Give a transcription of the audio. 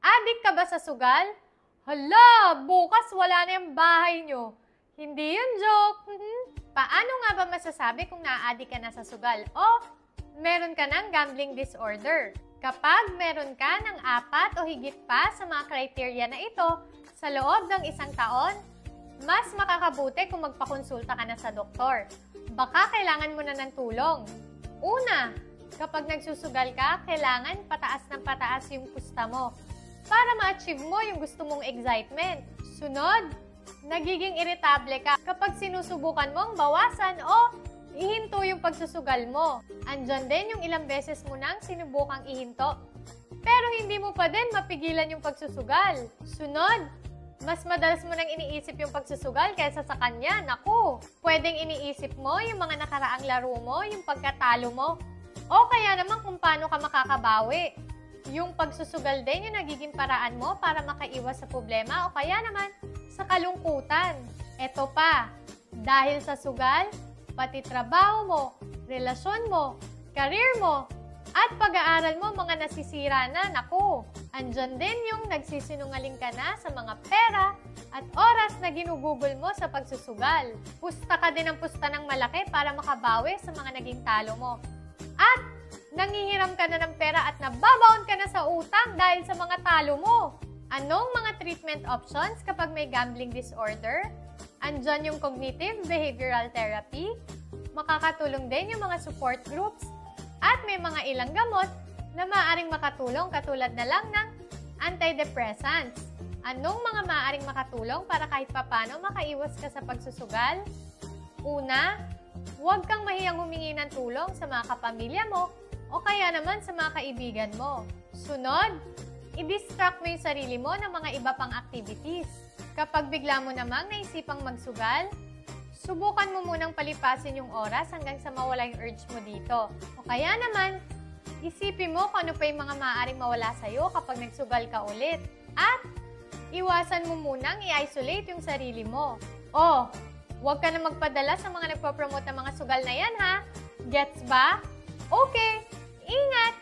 Adik ka ba sa sugal? Hala, bukas wala na yung bahay nyo. Hindi yun joke. Paano nga ba masasabi kung naa-addict ka na sa sugal o meron ka ng gambling disorder? Kapag meron ka ng 4 o higit pa sa mga criteria na ito sa loob ng 1 taon, mas makakabuti kung magpakonsulta ka na sa doktor. Baka kailangan mo na ng tulong. Una, kapag nagsusugal ka, kailangan pataas ng pataas yung pusta mo para ma-achieve mo yung gusto mong excitement. Sunod, nagiging irritable ka kapag sinusubukan mong bawasan o ihinto yung pagsusugal mo. Andyan din yung ilang beses mo nang sinubukang ihinto, pero hindi mo pa din mapigilan yung pagsusugal. Sunod, mas madalas mo nang iniisip yung pagsusugal kaysa sa kanya. Naku, pwedeng iniisip mo yung mga nakaraang laro mo, yung pagkatalo mo, o kaya naman kung paano ka makakabawi. Yung pagsusugal din yung nagiging paraan mo para makaiwas sa problema o kaya naman sa kalungkutan. Eto pa, dahil sa sugal, pati trabaho mo, relasyon mo, career mo, at pag-aaral mo mga nasisira na. Naku, andyan din yung nagsisinungaling ka na sa mga pera at oras na ginugugol mo sa pagsusugal. Pusta ka din ng pusta ng malaki para makabawi sa mga naging talo mo. At nangihiram ka na ng pera at nababaon ka na sa utang dahil sa mga talo mo. Anong mga treatment options kapag may gambling disorder? Andyan yung cognitive behavioral therapy, makakatulong din yung mga support groups, at may mga ilang gamot na maaaring makatulong katulad na lang ng antidepressants. Anong mga maaaring makatulong para kahit papano makaiwas ka sa pagsusugal? Una, huwag kang mahiyang humingi ng tulong sa mga kapamilya mo o kaya naman sa mga kaibigan mo. Sunod, i-distract mo yung sarili mo ng mga iba pang activities. Kapag bigla mo namang naisipang magsugal, subukan mo munang palipasin yung oras hanggang sa mawala yung urge mo dito. O kaya naman, isipin mo kung ano pa yung mga maaaring mawala sa'yo kapag nagsugal ka ulit. At iwasan mo munang i-isolate yung sarili mo. O, huwag ka na magpadala sa mga nagpo-promote ng mga sugal na yan ha. Gets ba? Okay, ingat!